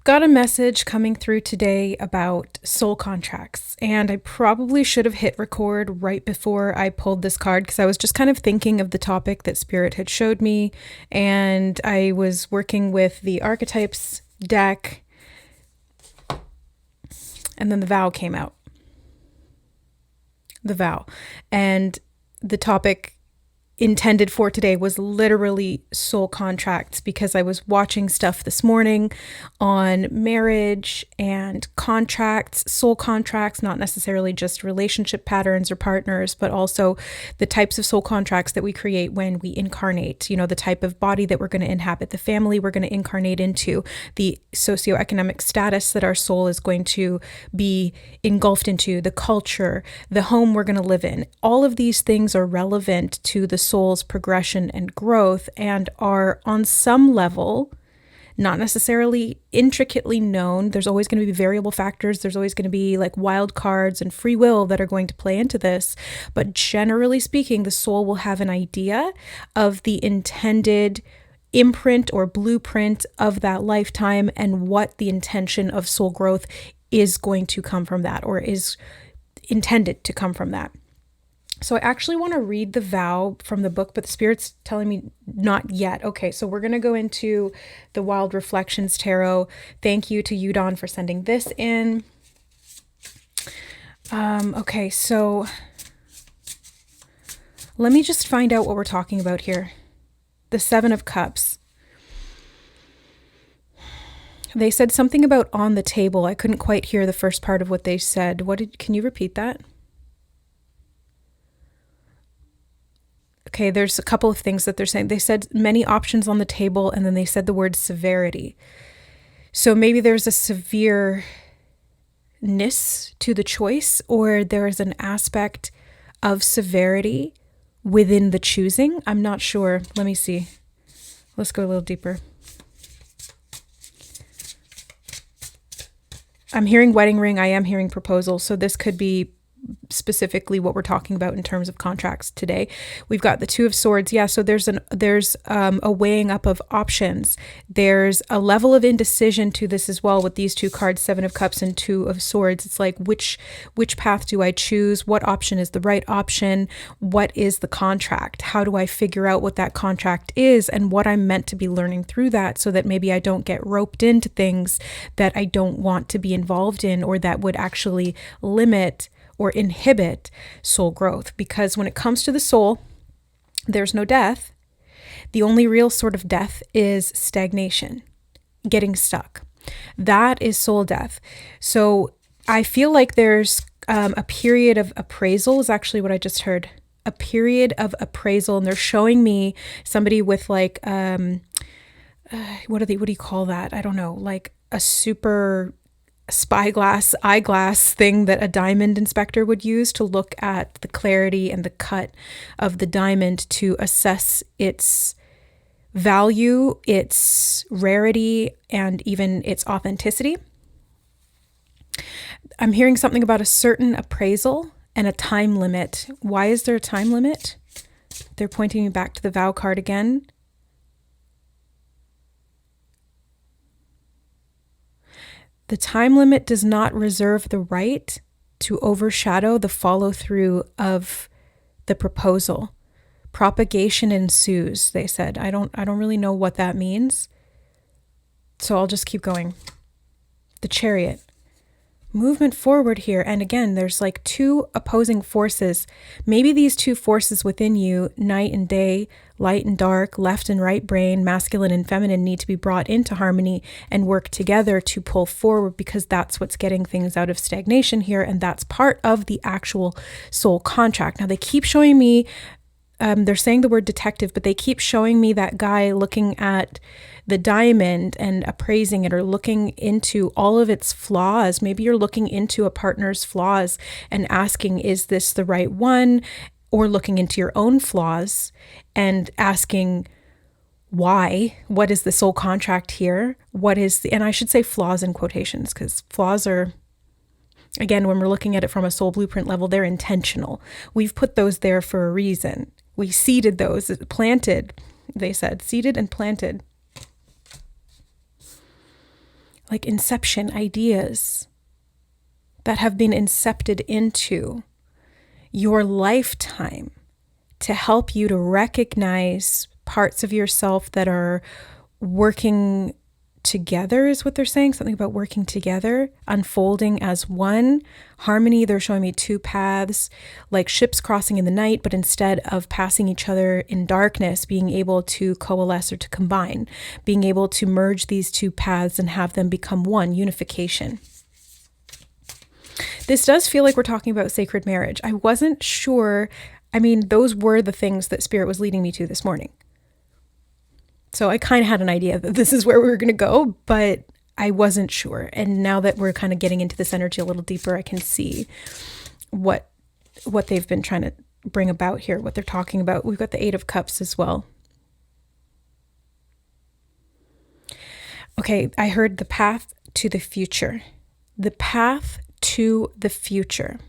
Got a message coming through today about soul contracts, and I probably should have hit record right before I pulled this card because I was just kind of thinking of the topic that Spirit had showed me, and I was working with the archetypes deck, and then the vow came out. The vow. And the topic intended for today was literally soul contracts because I was watching stuff this morning on marriage and contracts, soul contracts, not necessarily just relationship patterns or partners, but also the types of soul contracts that we create when we incarnate, the type of body that we're going to inhabit, the family we're going to incarnate into, the socioeconomic status that our soul is going to be engulfed into, the culture, the home we're going to live in. All of these things are relevant to the soul's progression and growth and are on some level not necessarily intricately known. There's always going to be variable factors. There's always going to be like wild cards and free will that are going to play into this. But generally speaking, the soul will have an idea of the intended imprint or blueprint of that lifetime and what the intention of soul growth is going to come from that or is intended to come from that. So I actually want to read the vow from the book, but the Spirit's telling me not yet. Okay, so we're going to go into the Wild Reflections Tarot. Thank you to Siobhan for sending this in. Okay, so let me just find out what we're talking about here. The Seven of Cups. They said something about on the table. I couldn't quite hear the first part of what they said. Can you repeat that? Okay, there's a couple of things that they're saying. They said many options on the table, and then they said the word severity. So maybe there's a severeness to the choice, or there's an aspect of severity within the choosing. I'm not sure. Let me see. Let's go a little deeper. I'm hearing wedding ring. I am hearing proposal. So this could be specifically what we're talking about in terms of contracts today. We've got the Two of Swords. Yeah, so there's a weighing up of options. There's a level of indecision to this as well with these two cards, Seven of Cups and Two of Swords. It's like which path do I choose? What option is the right option? What is the contract? How do I figure out what that contract is and what I'm meant to be learning through that so that maybe I don't get roped into things that I don't want to be involved in or that would actually limit or inhibit soul growth. Because when it comes to the soul, there's no death. The only real sort of death is stagnation, getting stuck. That is soul death. So I feel like there's a period of appraisal is actually what I just heard. A period of appraisal. And they're showing me somebody with like, what do you call that? I don't know, like a super eyeglass thing that a diamond inspector would use to look at the clarity and the cut of the diamond to assess its value, its rarity, and even its authenticity. I'm hearing something about a certain appraisal and a time limit. Why is there a time limit? They're pointing me back to the vow card again. The time limit does not reserve the right to overshadow the follow through of the proposal. Propagation ensues, they said. I don't really know what that means. So I'll just keep going. The Chariot. Movement forward here. And again, there's like two opposing forces. Maybe these two forces within you, night and day, light and dark, left and right brain, masculine and feminine, need to be brought into harmony and work together to pull forward, because that's what's getting things out of stagnation here. And that's part of the actual soul contract. Now they keep showing me, they're saying the word detective, but they keep showing me that guy looking at the diamond and appraising it or looking into all of its flaws. Maybe you're looking into a partner's flaws and asking, is this the right one? Or looking into your own flaws and asking, why? What is the soul contract here? And I should say flaws in quotations, because flaws are, again, when we're looking at it from a soul blueprint level, they're intentional. We've put those there for a reason. We seeded those, planted, they said, seeded and planted. like inception ideas that have been incepted into your lifetime to help you to recognize parts of yourself that are working together, is what they're saying. Something about working together, unfolding as one. Harmony, they're showing me two paths, like ships crossing in the night, but instead of passing each other in darkness, being able to coalesce or to combine, being able to merge these two paths and have them become one, unification. This does feel like we're talking about sacred marriage. I wasn't sure. I mean, those were the things that Spirit was leading me to this morning. So I kind of had an idea that this is where we were going to go, but I wasn't sure. And now that we're kind of getting into this energy a little deeper, I can see what they've been trying to bring about here, what they're talking about. We've got the Eight of Cups as well. Okay, I heard the path to the future. The path to the future.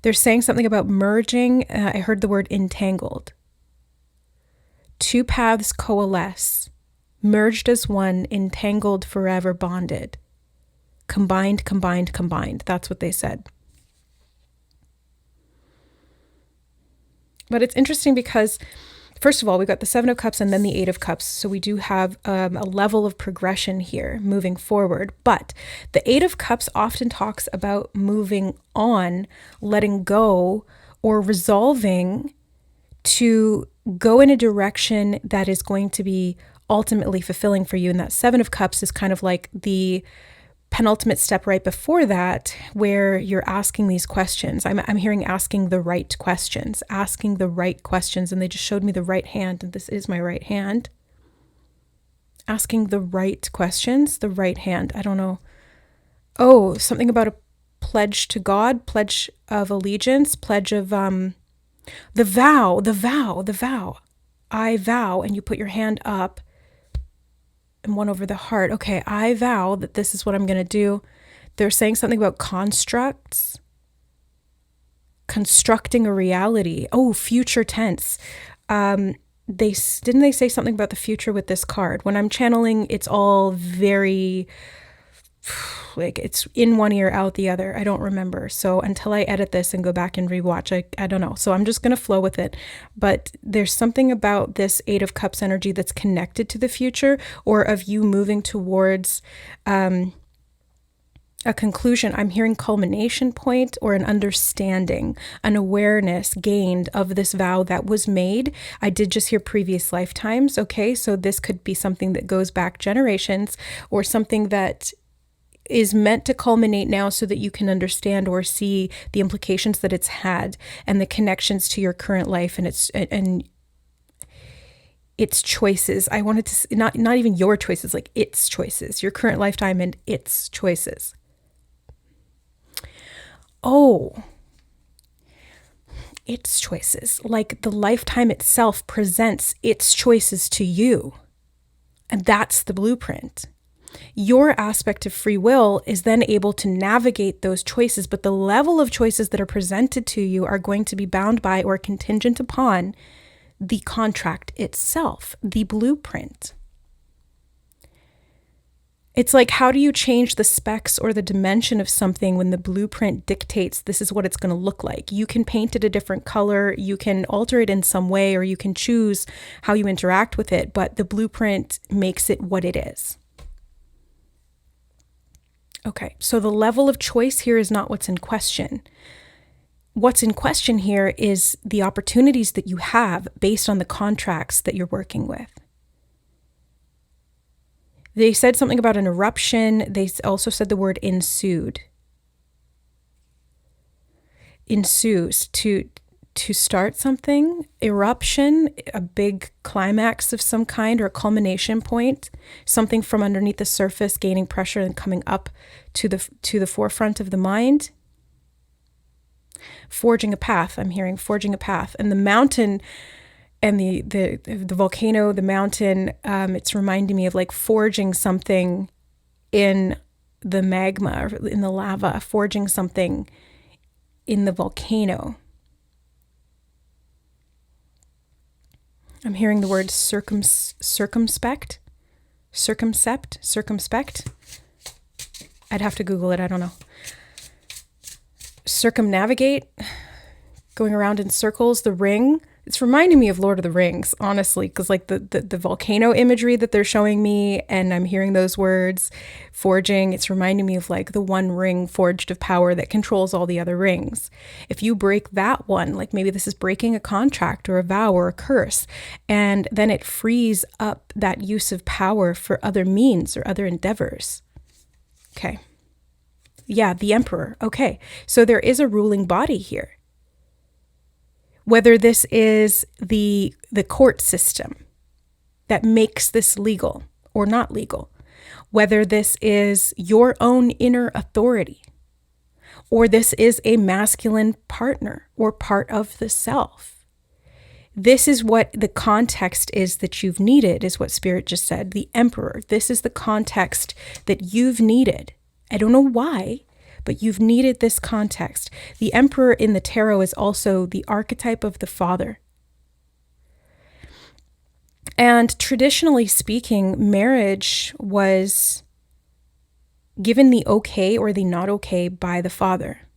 They're saying something about merging. I heard the word entangled. Two paths coalesce, merged as one, entangled, forever bonded. Combined, combined, combined. That's what they said. But it's interesting because, first of all, we got the Seven of Cups and then the Eight of Cups. So we do have a level of progression here moving forward. But the Eight of Cups often talks about moving on, letting go, or resolving to go in a direction that is going to be ultimately fulfilling for you. And that Seven of Cups is kind of like the penultimate step right before that, where you're asking these questions. I'm hearing asking the right questions, and they just showed me the right hand, and this is my right hand. Asking the right questions, the right hand. I don't know. Oh, something about a pledge to God, pledge of allegiance, pledge of the vow. I vow, and you put your hand up and one over the heart. Okay, I vow that this is what I'm going to do. They're saying something about constructs, constructing a reality. Oh, future tense. Didn't they say something about the future with this card? When I'm channeling, it's all very like it's in one ear, out the other. I don't remember. So until I edit this and go back and rewatch, I don't know. So I'm just going to flow with it. But there's something about this Eight of Cups energy that's connected to the future, or of you moving towards a conclusion. I'm hearing culmination point, or an understanding, an awareness gained of this vow that was made. I did just hear previous lifetimes. Okay, so this could be something that goes back generations, or something that is meant to culminate now so that you can understand or see the implications that it's had and the connections to your current life and its choices. I wanted to not even your choices, like its choices, your current lifetime and its choices. Oh, its choices, like the lifetime itself presents its choices to you. And that's the blueprint. Your aspect of free will is then able to navigate those choices, but the level of choices that are presented to you are going to be bound by or contingent upon the contract itself, the blueprint. It's like, how do you change the specs or the dimension of something when the blueprint dictates this is what it's going to look like? You can paint it a different color, you can alter it in some way, or you can choose how you interact with it, but the blueprint makes it what it is. Okay, so the level of choice here is not what's in question. What's in question here is the opportunities that you have based on the contracts that you're working with. They said something about an eruption. They also said the word ensued. Ensues, to start something, eruption, a big climax of some kind, or a culmination point, something from underneath the surface gaining pressure and coming up to the forefront of the mind. Forging a path, I'm hearing forging a path. And the mountain and the volcano, the mountain, it's reminding me of like forging something in the magma, or in the lava, forging something in the volcano. I'm hearing the word circumspect. circumspect. I'd have to Google it. I don't know. Circumnavigate, going around in circles, the ring. It's reminding me of Lord of the Rings, honestly, because like the volcano imagery that they're showing me, and I'm hearing those words, forging, it's reminding me of like the one ring forged of power that controls all the other rings. If you break that one, like maybe this is breaking a contract or a vow or a curse, and then it frees up that use of power for other means or other endeavors. Okay. Yeah, the emperor. Okay. So there is a ruling body here. Whether this is the court system that makes this legal or not legal, whether this is your own inner authority, or this is a masculine partner or part of the self. This is what the context is that you've needed, is what Spirit just said. The emperor. This is the context that you've needed. I don't know why, but you've needed this context. The emperor in the tarot is also the archetype of the father. And traditionally speaking, marriage was given the okay or the not okay by the father.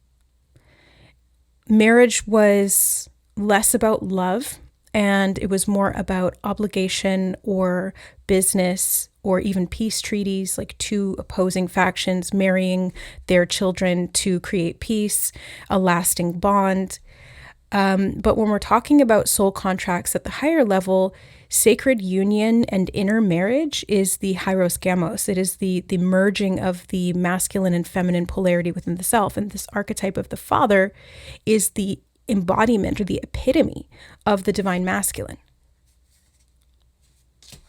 Marriage was less about love, and it was more about obligation or business or even peace treaties, like two opposing factions marrying their children to create peace, a lasting bond. But when we're talking about soul contracts at the higher level, sacred union and inner marriage is the hieros gamos. It is the merging of the masculine and feminine polarity within the self. And this archetype of the father is the embodiment or the epitome of the divine masculine.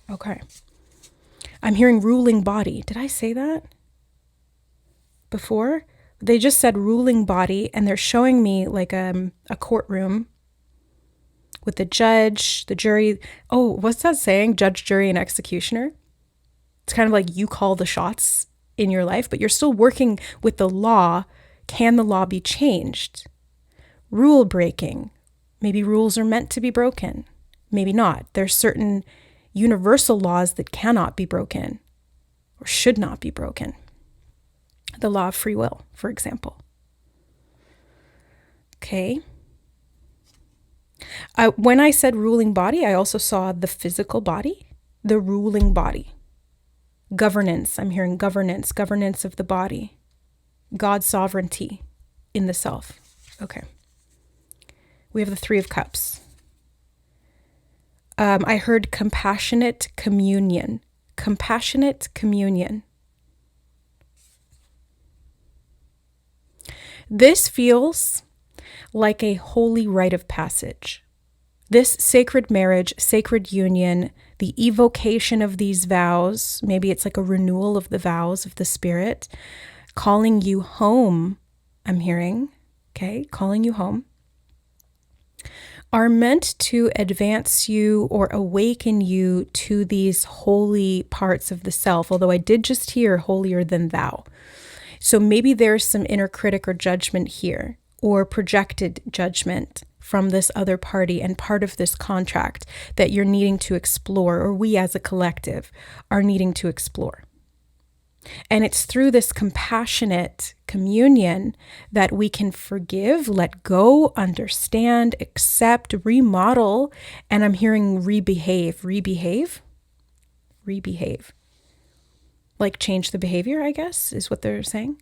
Okay. I'm hearing ruling body. Did I say that before? They just said ruling body, and they're showing me like a courtroom with the judge, the jury. Oh, what's that saying? Judge, jury, and executioner. It's kind of like you call the shots in your life, but you're still working with the law. Can the law be changed? Rule breaking. Maybe rules are meant to be broken. Maybe not. There's certain universal laws that cannot be broken or should not be broken. The law of free will, for example. Okay. When I said ruling body, I also saw the physical body, the ruling body. Governance. I'm hearing governance of the body. God's sovereignty in the self. Okay. We have the Three of Cups. I heard compassionate communion. Compassionate communion. This feels like a holy rite of passage. This sacred marriage, sacred union, the evocation of these vows, maybe it's like a renewal of the vows of the spirit, calling you home, I'm hearing, okay, calling you home, are meant to advance you or awaken you to these holy parts of the self, although I did just hear holier than thou. So maybe there's some inner critic or judgment here, or projected judgment from this other party and part of this contract that you're needing to explore, or we as a collective are needing to explore. And it's through this compassionate communion that we can forgive, let go, understand, accept, remodel, and I'm hearing rebehave. Like change the behavior, I guess, is what they're saying.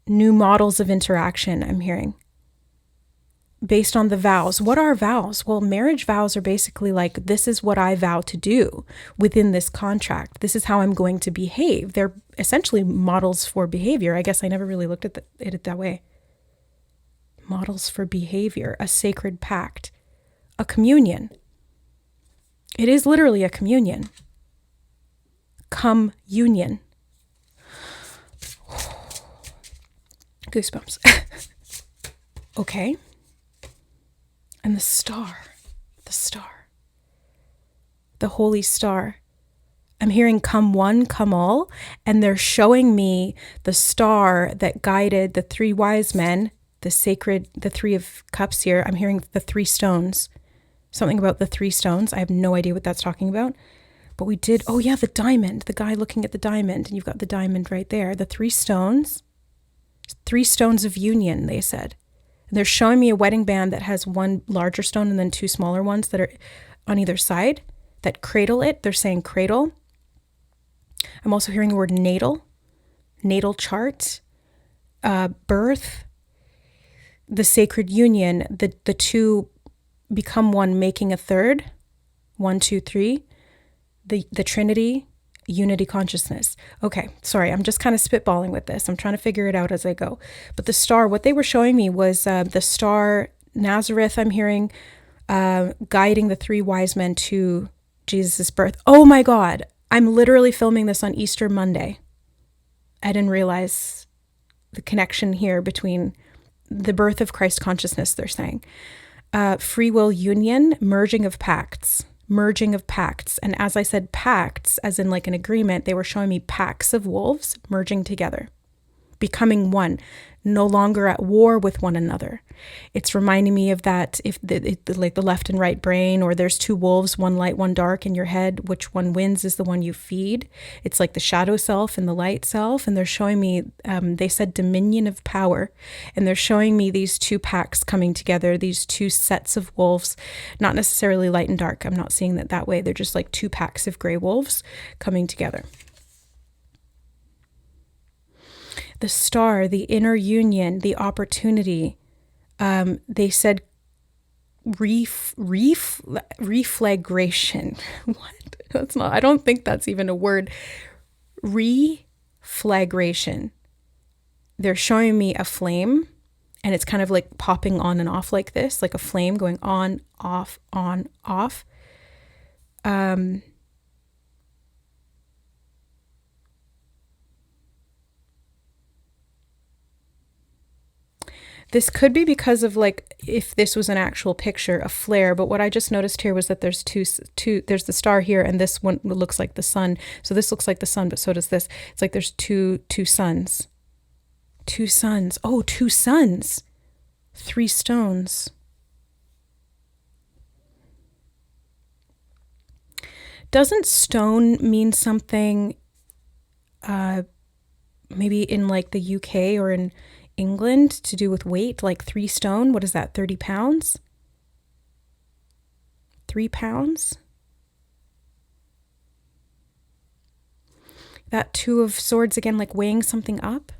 New models of interaction, I'm hearing. Based on the vows. What are vows? Well, marriage vows are basically like, this is what I vow to do within this contract. This is how I'm going to behave. They're essentially models for behavior. I guess I never really looked at it that way. Models for behavior, a sacred pact, a communion. It is literally a communion. Come union. Goosebumps. Okay. And the star, the holy star. I'm hearing come one, come all, and they're showing me the star that guided the three wise men, the Three of Cups here. I'm hearing the three stones, Something about the 3 stones. I have no idea what that's talking about. But we did, oh yeah, the diamond, the guy looking at the diamond, and you've got the diamond right there. The 3 stones of union, they said. And they're showing me a wedding band that has 1 larger stone and then 2 smaller ones that are on either side that cradle it. They're saying cradle. I'm also hearing the word natal chart, birth, the sacred union, the 2 become 1, making a 3rd, 1, 2, 3, the Trinity, unity consciousness. Okay, sorry, I'm just kind of spitballing with this. I'm trying to figure it out as I go. But the star, what they were showing me was the star Nazareth, I'm hearing, guiding the 3 wise men to Jesus' birth. Oh my God, I'm literally filming this on Easter Monday. I didn't realize the connection here between the birth of Christ consciousness, they're saying. Free will union, merging of pacts. And as I said, pacts, as in like an agreement, they were showing me packs of wolves merging together, becoming 1, no longer at war with one another. It's reminding me of that, if like the left and right brain, or there's 2 wolves, 1 light, 1 dark in your head, which one wins is the one you feed. It's like the shadow self and the light self. And they're showing me, they said dominion of power. And they're showing me these 2 packs coming together, these 2 sets of wolves, not necessarily light and dark. I'm not seeing that way. They're just like 2 packs of gray wolves coming together. The star, the inner union, the opportunity. They said reflagration. What? That's not, I don't think that's even a word. Reflagration. They're showing me a flame, and it's kind of like popping on and off like this, like a flame going on, off, on, off. This could be because of, like, if this was an actual picture, a flare, but what I just noticed here was that there's two, there's the star here, and this one looks like the sun. So this looks like the sun, but so does this. It's like there's two suns. 2 suns. Oh, 2 suns. 3 stones. Doesn't stone mean something, maybe in like the UK or in England, to do with weight, like 3 stone? What is that, 30 pounds? 3 pounds? That 2 of swords, again, like weighing something up.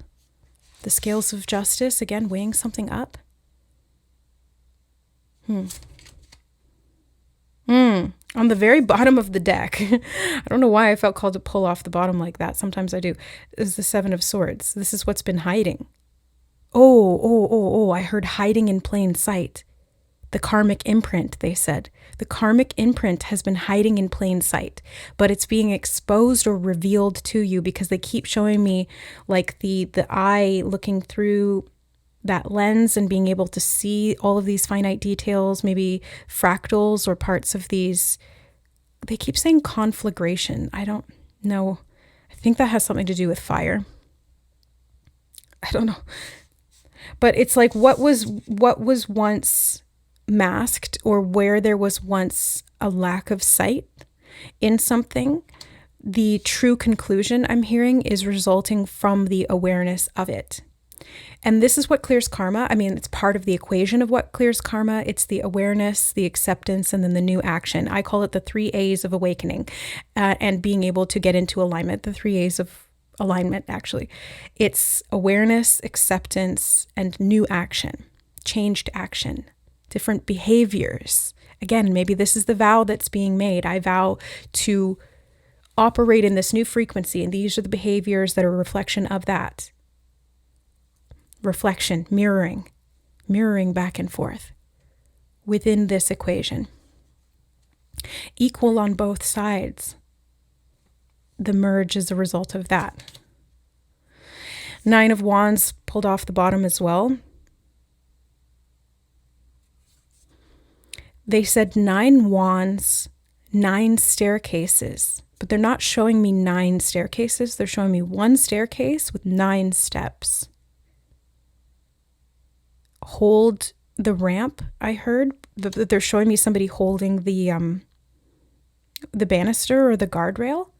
The scales of justice, again, weighing something up. On the very bottom of the deck, I don't know why I felt called to pull off the bottom like that. Sometimes I do. Is the 7 of swords. This is what's been hiding. Oh, I heard hiding in plain sight. The karmic imprint, they said. The karmic imprint has been hiding in plain sight, but it's being exposed or revealed to you, because they keep showing me like the eye looking through that lens and being able to see all of these finite details, maybe fractals or parts of these. They keep saying conflagration. I don't know. I think that has something to do with fire. I don't know. But it's like what was once masked, or where there was once a lack of sight in something, the true conclusion I'm hearing is resulting from the awareness of it. And this is what clears karma. I mean, it's part of the equation of what clears karma. It's the awareness, the acceptance, and then the new action. I call it the 3 A's of awakening, and being able to get into alignment. The 3 A's of alignment, actually. It's awareness, acceptance, and new action, changed action, different behaviors. Again, maybe this is the vow that's being made. I vow to operate in this new frequency, and these are the behaviors that are a reflection of that. Reflection, mirroring back and forth within this equation. Equal on both sides. The merge is a result of that. 9 of Wands pulled off the bottom as well. They said 9 wands, 9 staircases, but they're not showing me 9 staircases. They're showing me 1 staircase with 9 steps. Hold the ramp, I heard. they're showing me somebody holding the banister or the guardrail.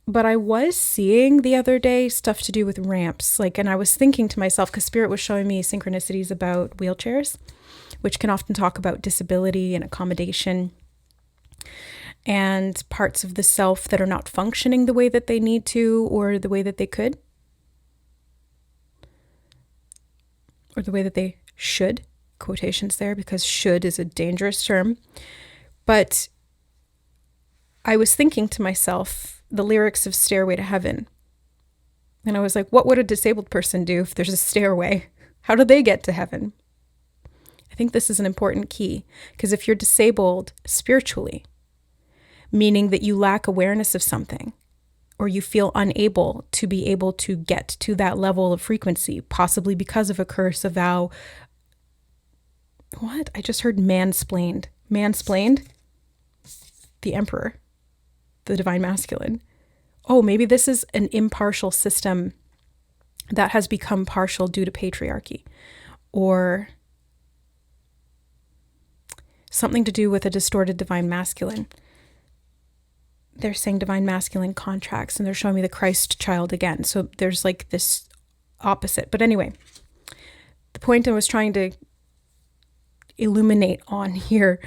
But I was seeing the other day stuff to do with ramps, and I was thinking to myself, because Spirit was showing me synchronicities about wheelchairs, which can often talk about disability and accommodation and parts of the self that are not functioning the way that they need to, or the way that they could, or the way that they should, quotations there, because should is a dangerous term. But I was thinking to myself, the lyrics of Stairway to Heaven. And I was like, what would a disabled person do if there's a stairway? How do they get to heaven? I think this is an important key, because if you're disabled spiritually, meaning that you lack awareness of something, or you feel unable to be able to get to that level of frequency, possibly because of a curse, a vow. What? I just heard mansplained. Mansplained? The Emperor. The Divine Masculine. Oh, maybe this is an impartial system that has become partial due to patriarchy, or something to do with a distorted Divine Masculine. They're saying Divine Masculine contracts, and they're showing me the Christ child again. So there's this opposite. But anyway, the point I was trying to illuminate on here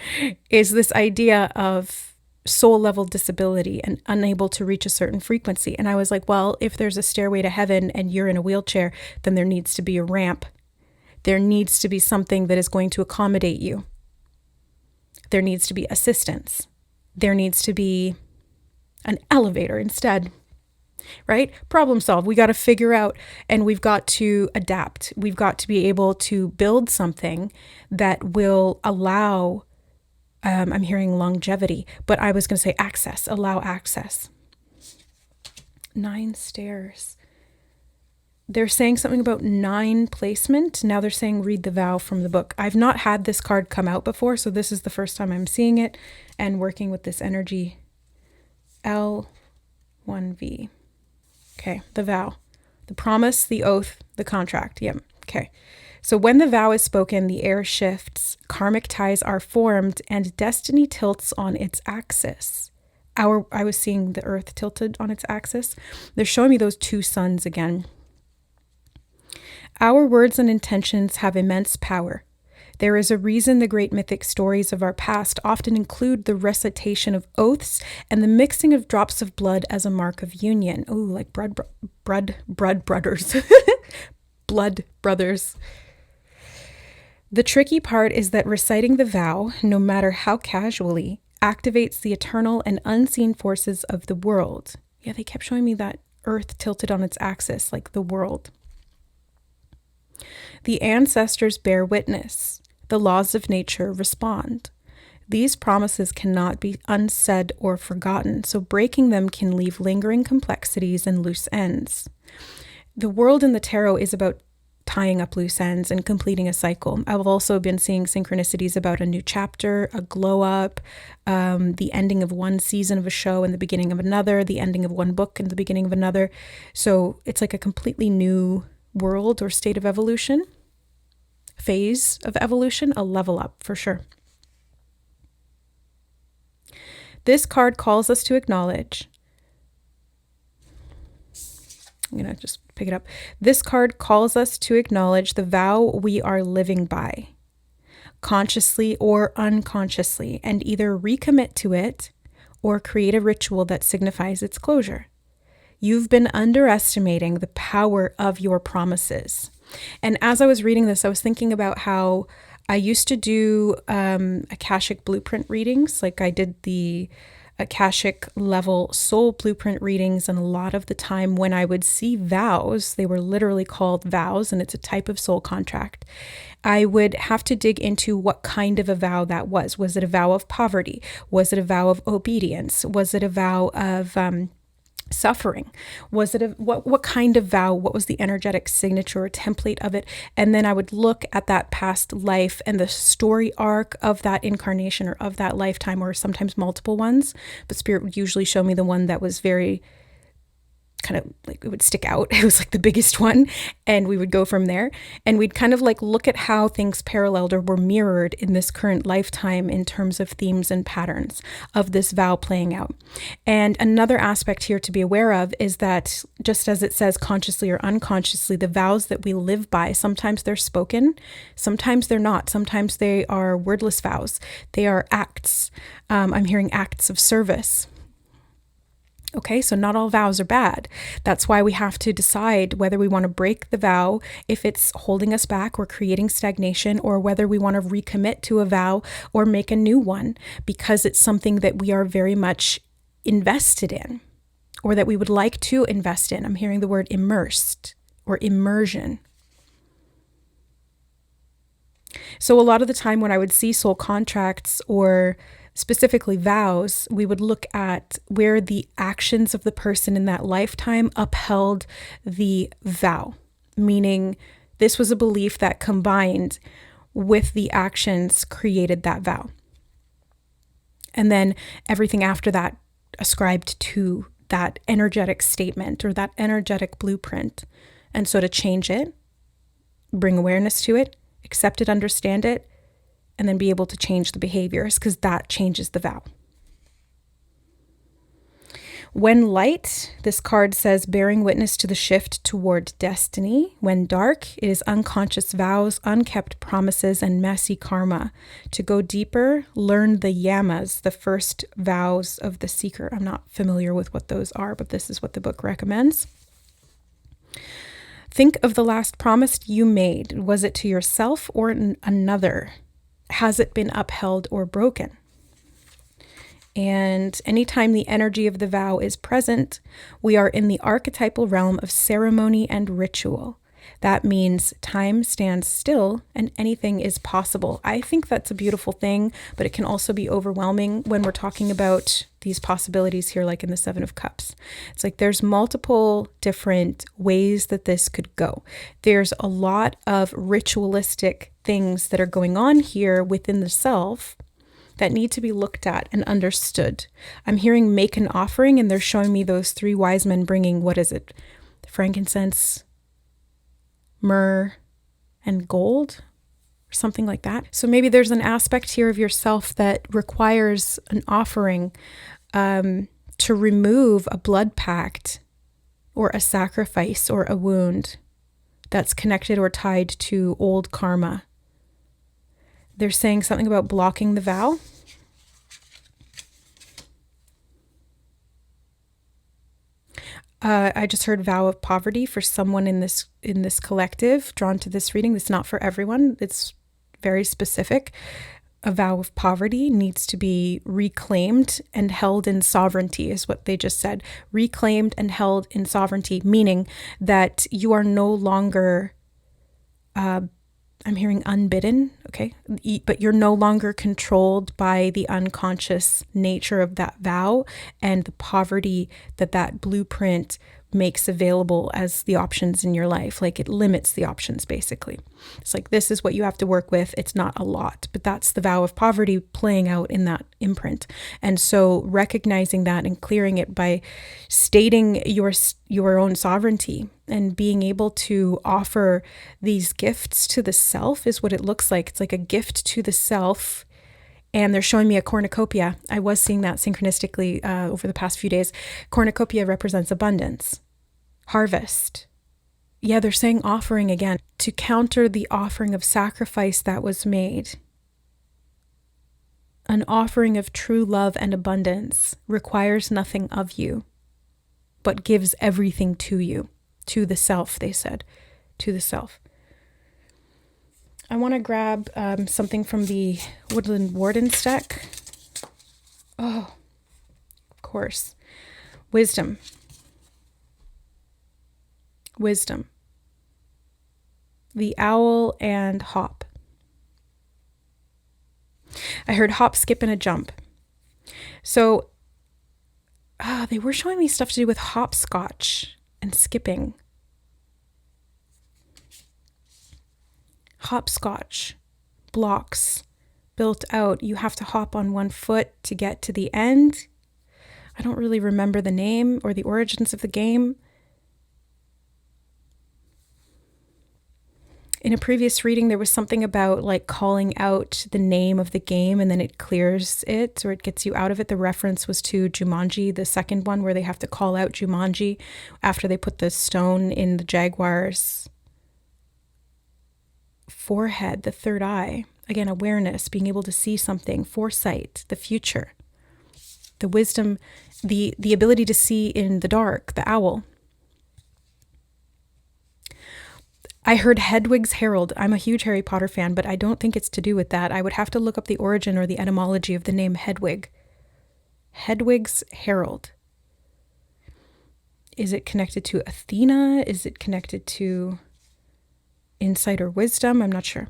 is this idea of soul level disability and unable to reach a certain frequency. And I was like, well, if there's a stairway to heaven and you're in a wheelchair, then there needs to be a ramp. There needs to be something that is going to accommodate you. There needs to be assistance. There needs to be an elevator instead, right? Problem solved. We got to figure out, and we've got to adapt. We've got to be able to build something that will allow I'm hearing longevity, but I was going to say access, allow access. 9 stairs. They're saying something about 9 placement. Now they're saying read the vow from the book. I've not had this card come out before, so this is the first time I'm seeing it and working with this energy. L1V. Okay, the vow. The promise, the oath, the contract. Yep, okay. So when the vow is spoken, the air shifts, karmic ties are formed, and destiny tilts on its axis. I was seeing the earth tilted on its axis. They're showing me those 2 suns again. Our words and intentions have immense power. There is a reason the great mythic stories of our past often include the recitation of oaths and the mixing of drops of blood as a mark of union. Oh, like blood brothers. Blood brothers. The tricky part is that reciting the vow, no matter how casually, activates the eternal and unseen forces of the world. Yeah, they kept showing me that earth tilted on its axis, like the world. The ancestors bear witness. The laws of nature respond. These promises cannot be unsaid or forgotten, so breaking them can leave lingering complexities and loose ends. The world in the tarot is about tying up loose ends and completing a cycle. I've also been seeing synchronicities about a new chapter, a glow up, the ending of one season of a show and the beginning of another, the ending of one book and the beginning of another. So it's like a completely new world or state of evolution, phase of evolution, a level up for sure. This card calls us to acknowledge. I'm going to just pick it up. This card calls us to acknowledge the vow we are living by, consciously or unconsciously, and either recommit to it or create a ritual that signifies its closure. You've been underestimating the power of your promises. And as I was reading this, I was thinking about how I used to do Akashic blueprint readings. Like I did the Akashic level soul blueprint readings, and a lot of the time when I would see vows, they were literally called vows, and it's a type of soul contract. I would have to dig into what kind of a vow that was. Was it a vow of poverty? Was it a vow of obedience? Was it a vow of suffering? Was it what kind of vow? What was the energetic signature or template of it? And then I would look at that past life and the story arc of that incarnation or of that lifetime, or sometimes multiple ones. But Spirit would usually show me the one that was very kind of like it would stick out. It was like the biggest one. And we would go from there. And we'd kind of like look at how things paralleled or were mirrored in this current lifetime in terms of themes and patterns of this vow playing out. And another aspect here to be aware of is that just as it says consciously or unconsciously, the vows that we live by, sometimes they're spoken, sometimes they're not. Sometimes they are wordless vows. They are acts. I'm hearing acts of service. Okay, so not all vows are bad. That's why we have to decide whether we want to break the vow if it's holding us back or creating stagnation, or whether we want to recommit to a vow or make a new one because it's something that we are very much invested in or that we would like to invest in. I'm hearing the word immersed or immersion. So a lot of the time when I would see soul contracts or specifically vows, we would look at where the actions of the person in that lifetime upheld the vow, meaning this was a belief that combined with the actions created that vow. And then everything after that ascribed to that energetic statement or that energetic blueprint. And so to change it, bring awareness to it, accept it, understand it, and then be able to change the behaviors, because that changes the vow. When light, this card says, bearing witness to the shift toward destiny. When dark, it is unconscious vows, unkept promises, and messy karma. To go deeper, learn the yamas, the first vows of the seeker. I'm not familiar with what those are, but this is what the book recommends. Think of the last promise you made. Was it to yourself or another? Has it been upheld or broken? And anytime the energy of the vow is present, we are in the archetypal realm of ceremony and ritual. That means time stands still and anything is possible. I think that's a beautiful thing, but it can also be overwhelming when we're talking about these possibilities here, like in the Seven of Cups. It's like there's multiple different ways that this could go. There's a lot of ritualistic things that are going on here within the self that need to be looked at and understood. I'm hearing make an offering, and they're showing me those three wise men bringing, what is it? Frankincense, myrrh, and gold, or something like that. So maybe there's an aspect here of yourself that requires an offering to remove a blood pact or a sacrifice or a wound that's connected or tied to old karma. They're saying something about blocking the vow. I just heard vow of poverty for someone in this collective drawn to this reading. It's not for everyone. It's very specific. A vow of poverty needs to be reclaimed and held in sovereignty, is what they just said. Reclaimed and held in sovereignty, meaning that you are no longer, I'm hearing unbidden, okay? But you're no longer controlled by the unconscious nature of that vow and the poverty that blueprint makes available as the options in your life. Like it limits the options, basically. It's like, this is what you have to work with. It's not a lot, but that's the vow of poverty playing out in that imprint. And so recognizing that and clearing it by stating your own sovereignty and being able to offer these gifts to the self is what it looks like. It's like a gift to the self. And they're showing me a cornucopia. I was seeing that synchronistically over the past few days. Cornucopia represents abundance, harvest. Yeah, they're saying offering again to counter the offering of sacrifice that was made. An offering of true love and abundance requires nothing of you, but gives everything to you, to the self, they said, to the self. I want to grab something from the Woodland Warden's deck. Oh, of course. Wisdom. Wisdom. The owl and hop. I heard hop, skip, and a jump. So they were showing me stuff to do with hopscotch and skipping. Hopscotch blocks built out. You have to hop on one foot to get to the end. I don't really remember the name or the origins of the game, In a previous reading, there was something about like calling out the name of the game and then it clears it or it gets you out of it. The reference was to Jumanji, the second one, where they have to call out Jumanji after they put the stone in the jaguar's forehead, the third eye. Again, awareness, being able to see something, foresight, the future, the wisdom, the ability to see in the dark, the owl. I heard Hedwig's Herald. I'm a huge Harry Potter fan, but I don't think it's to do with that. I would have to look up the origin or the etymology of the name Hedwig. Hedwig's Herald. Is it connected to Athena? Is it connected to insight or wisdom? I'm not sure.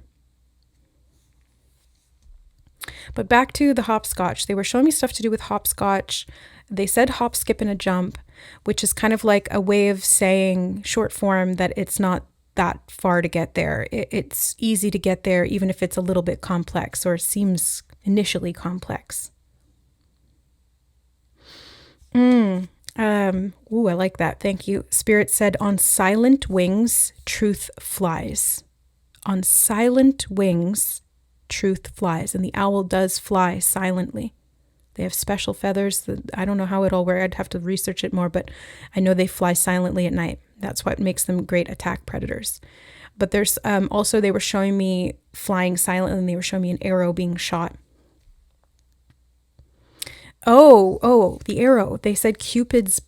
But back to the hopscotch. They were showing me stuff to do with hopscotch. They said hop, skip, and a jump, which is kind of like a way of saying short form that it's not that far to get there. It's easy to get there, even if it's a little bit complex or seems initially complex. Ooh, I like that. Thank you. Spirit said, on silent wings, truth flies. On silent wings, truth flies. And the owl does fly silently. They have special feathers. I don't know how it all works. I'd have to research it more, but I know they fly silently at night. That's what makes them great attack predators. But there's also, they were showing me flying silently, and they were showing me an arrow being shot. Oh, the arrow. They said Cupid's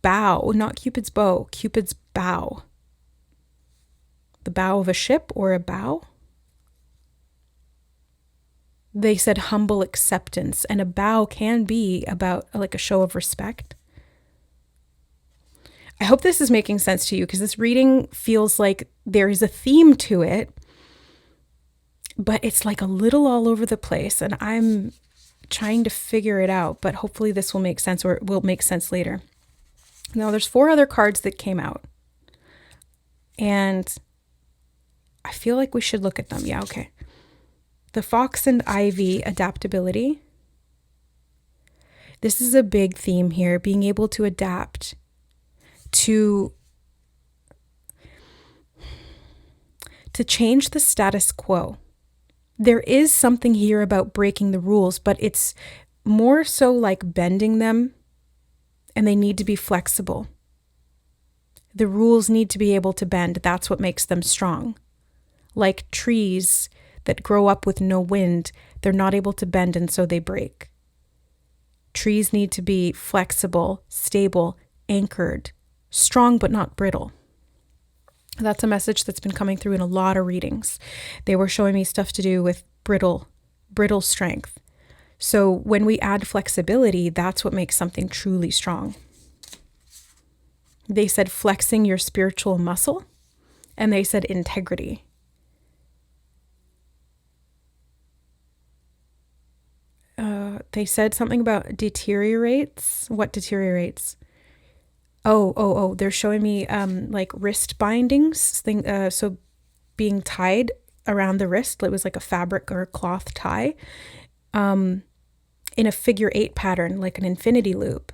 bow, not Cupid's bow, Cupid's bow. The bow of a ship or a bow? They said humble acceptance, and a bow can be about like a show of respect. I hope this is making sense to you, because this reading feels like there is a theme to it, but it's like a little all over the place, and I'm trying to figure it out, but hopefully this will make sense, or it will make sense later. Now, there's 4 other cards that came out, and I feel like we should look at them. Yeah, okay. The Fox and Ivy, adaptability. This is a big theme here, being able to adapt to change the status quo. There is something here about breaking the rules, but it's more so like bending them, and they need to be flexible. The rules need to be able to bend. That's what makes them strong. Like trees that grow up with no wind, they're not able to bend, and so they break. Trees need to be flexible, stable, anchored, strong but not brittle. That's a message that's been coming through in a lot of readings. They were showing me stuff to do with brittle strength. So when we add flexibility, that's what makes something truly strong. They said flexing your spiritual muscle, and they said integrity. They said something about deteriorates. What deteriorates? Oh, they're showing me like wrist bindings thing. So being tied around the wrist, it was like a fabric or a cloth tie in a figure 8 pattern, like an infinity loop.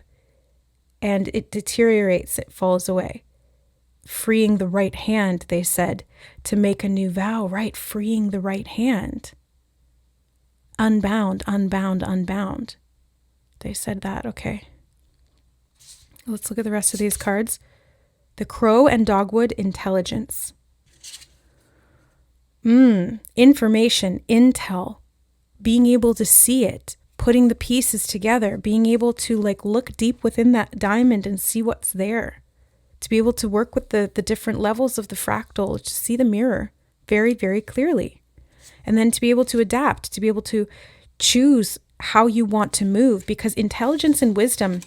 And it deteriorates, it falls away. Freeing the right hand, they said, to make a new vow, right? Freeing the right hand. Unbound, unbound, unbound. They said that, okay. Let's look at the rest of these cards. The Crow and Dogwood, intelligence. Information, intel, being able to see it, putting the pieces together, being able to like look deep within that diamond and see what's there, to be able to work with the different levels of the fractal, to see the mirror very, very clearly. And then to be able to adapt, to be able to choose how you want to move, because intelligence and wisdom,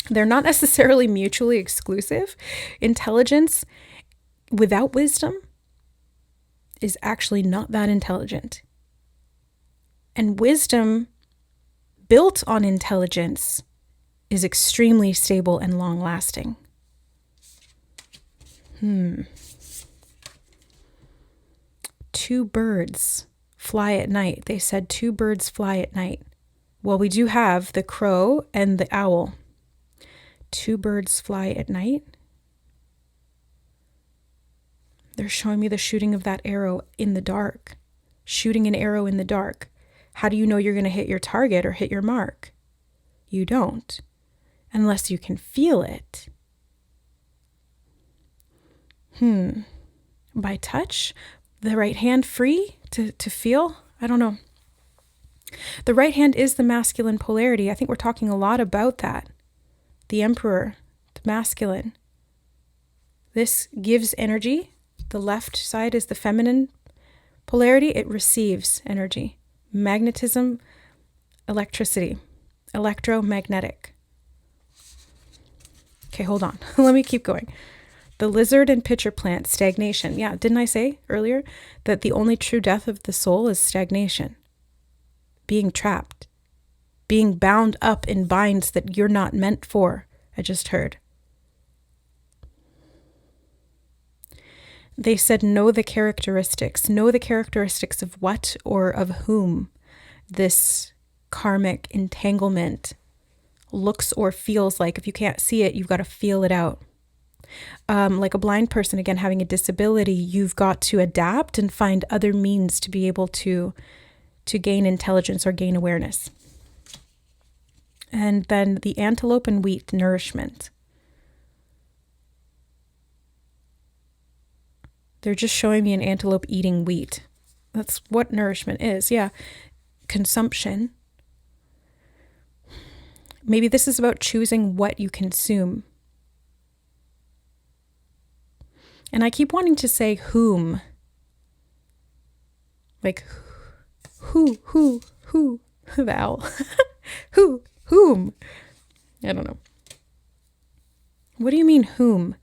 they're not necessarily mutually exclusive. Intelligence without wisdom is actually not that intelligent. And wisdom built on intelligence is extremely stable and long-lasting. Two birds fly at night. They said 2 birds fly at night. Well, we do have the crow and the owl. 2 birds fly at night. they're showing me the shooting of that arrow in the dark. Shooting an arrow in the dark. How do you know you're going to hit your target or hit your mark? You don't, unless you can feel it. By touch? The right hand free to feel? I don't know. The right hand is the masculine polarity. I think we're talking a lot about that. The emperor, the masculine. This gives energy. The left side is the feminine polarity. It receives energy. Magnetism, electricity, electromagnetic. Okay, hold on. Let me keep going. The lizard and pitcher plant, stagnation. Yeah, didn't I say earlier that the only true death of the soul is stagnation? Being trapped, being bound up in binds that you're not meant for, I just heard. They said, know the characteristics. Know the characteristics of what or of whom this karmic entanglement looks or feels like. If you can't see it, you've got to feel it out. Like a blind person, again, having a disability, you've got to adapt and find other means to be able to gain intelligence or gain awareness. And then the antelope and wheat, nourishment. They're just showing me an antelope eating wheat. That's what nourishment is. Yeah. Consumption. Maybe this is about choosing what you consume. And I keep wanting to say whom. Like who, the owl. Whom. I don't know. What do you mean whom?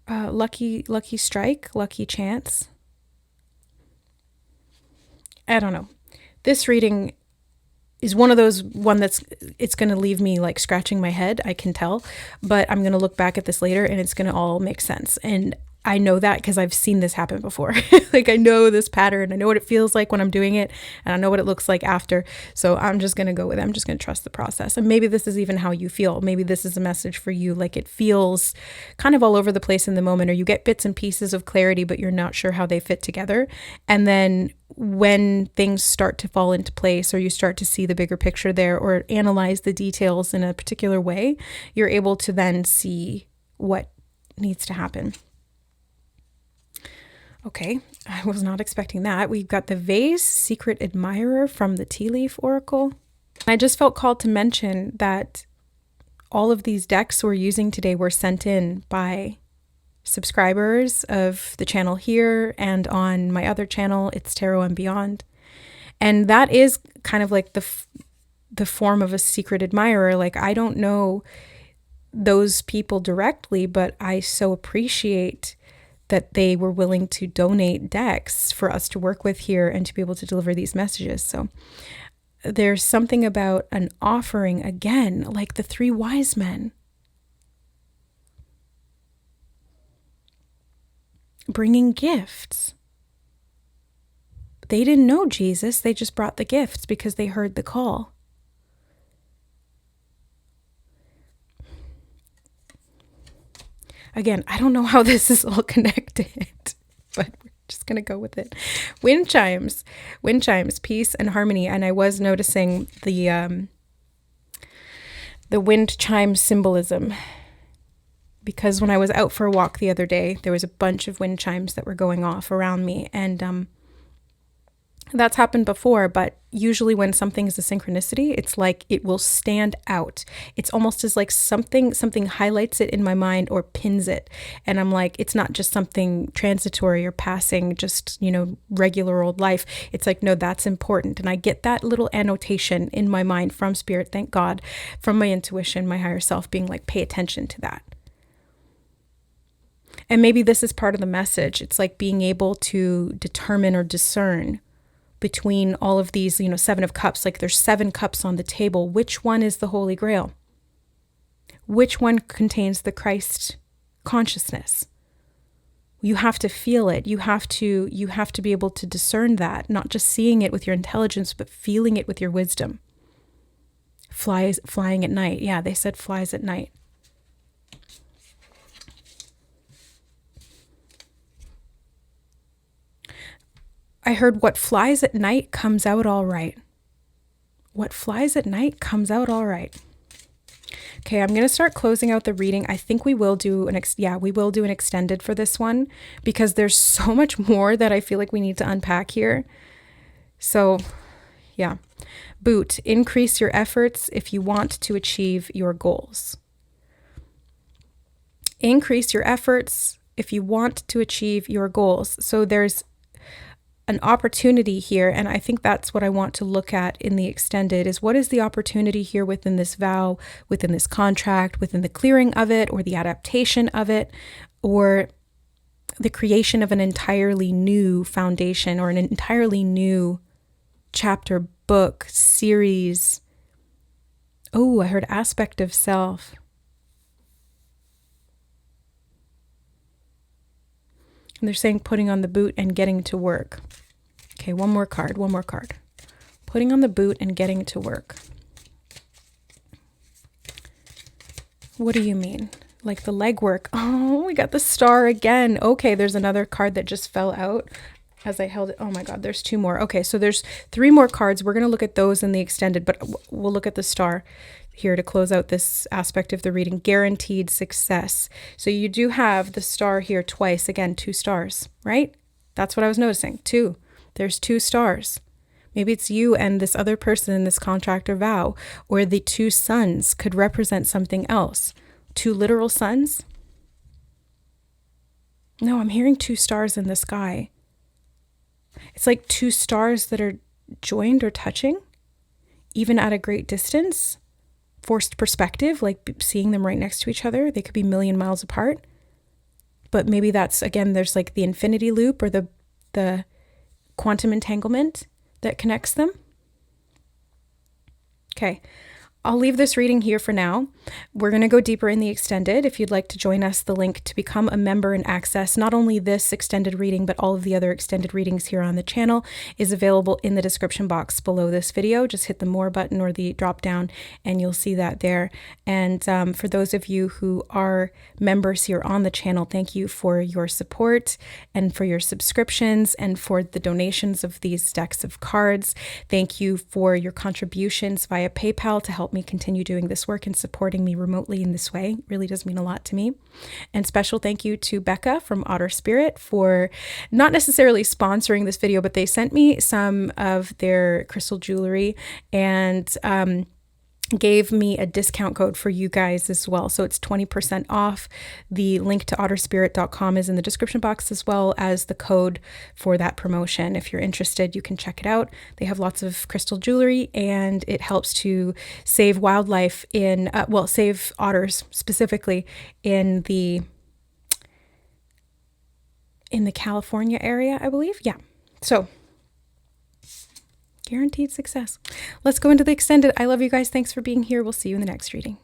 Lucky strike, lucky chance. I don't know. This reading is one of those it's going to leave me like scratching my head, I can tell, but I'm going to look back at this later and it's going to all make sense. And I know that because I've seen this happen before. Like I know this pattern. I know what it feels like when I'm doing it and I know what it looks like after. So I'm just going to go with it. I'm just going to trust the process. And maybe this is even how you feel. Maybe this is a message for you. Like it feels kind of all over the place in the moment, or you get bits and pieces of clarity, but you're not sure how they fit together. And then when things start to fall into place, or you start to see the bigger picture there, or analyze the details in a particular way, you're able to then see what needs to happen. Okay, I was not expecting that. We've got the vase, secret admirer from the tea leaf oracle. I just felt called to mention that all of these decks we're using today were sent in by subscribers of the channel here and on my other channel, It's Tarot and Beyond. And that is kind of like the form of a secret admirer. Like I don't know those people directly, but I so appreciate that they were willing to donate decks for us to work with here and to be able to deliver these messages. So there's something about an offering, again, like the three wise men. Bringing gifts. They didn't know Jesus, they just brought the gifts because they heard the call. Again, I don't know how this is all connected, but we're just going to go with it. Wind chimes, peace and harmony. And I was noticing the wind chime symbolism, because when I was out for a walk the other day, there was a bunch of wind chimes that were going off around me. And that's happened before, but usually when something is a synchronicity, it's like it will stand out. It's almost as like something highlights it in my mind or pins it. And I'm like, it's not just something transitory or passing, just, regular old life. It's like, no, that's important. And I get that little annotation in my mind from spirit, thank God, from my intuition, my higher self being like, pay attention to that. And maybe this is part of the message. It's like being able to determine or discern between all of these, 7 of cups, like there's 7 cups on the table. Which one is the Holy Grail? Which one contains the Christ consciousness? You have to feel it. You have to be able to discern that, not just seeing it with your intelligence, but feeling it with your wisdom. flying at night. Yeah, they said flies at night. I heard what flies at night comes out all right. What flies at night comes out all right. Okay, I'm going to start closing out the reading. I think we will do an extended for this one because there's so much more that I feel like we need to unpack here. So, yeah. Boot, increase your efforts if you want to achieve your goals. Increase your efforts if you want to achieve your goals. So there's an opportunity here, and I think that's what I want to look at in the extended is what is the opportunity here within this vow, within this contract, within the clearing of it, or the adaptation of it, or the creation of an entirely new foundation or an entirely new chapter, book, series. Oh, I heard aspect of self. And they're saying putting on the boot and getting to work. Okay, one more card. Putting on the boot and getting to work. What do you mean? Like the legwork. Oh, we got the star again. Okay, there's another card that just fell out as I held it. Oh my God, there's two more. Okay, so there's 3 more cards. We're going to look at those in the extended, but we'll look at the star here to close out this aspect of the reading. Guaranteed success. So you do have the star here twice. Again, 2 stars, right? That's what I was noticing. 2. There's 2 stars. Maybe it's you and this other person in this contract or vow, or the 2 suns could represent something else. 2 literal suns? No, I'm hearing 2 stars in the sky. It's like 2 stars that are joined or touching, even at a great distance. Forced perspective, like seeing them right next to each other. They could be a million miles apart. But maybe that's, again, there's like the infinity loop or the quantum entanglement that connects them. Okay, I'll leave this reading here for now. We're going to go deeper in the extended. If you'd like to join us, the link to become a member and access not only this extended reading, but all of the other extended readings here on the channel is available in the description box below this video. Just hit the more button or the drop down and you'll see that there. And for those of you who are members here on the channel, thank you for your support and for your subscriptions and for the donations of these decks of cards. Thank you for your contributions via PayPal to help me continue doing this work and supporting me remotely in this way. It really does mean a lot to me. And special thank you to Becca from Otter Spirit for not necessarily sponsoring this video, but they sent me some of their crystal jewelry and gave me a discount code for you guys as well. So it's 20% off. The link to otterspirit.com is in the description box, as well as the code for that promotion. If you're interested, you can check it out. They have lots of crystal jewelry and it helps to save wildlife in, save otters specifically in the California area, I believe. Yeah. So guaranteed success. Let's go into the extended. I love you guys. Thanks for being here. We'll see you in the next reading.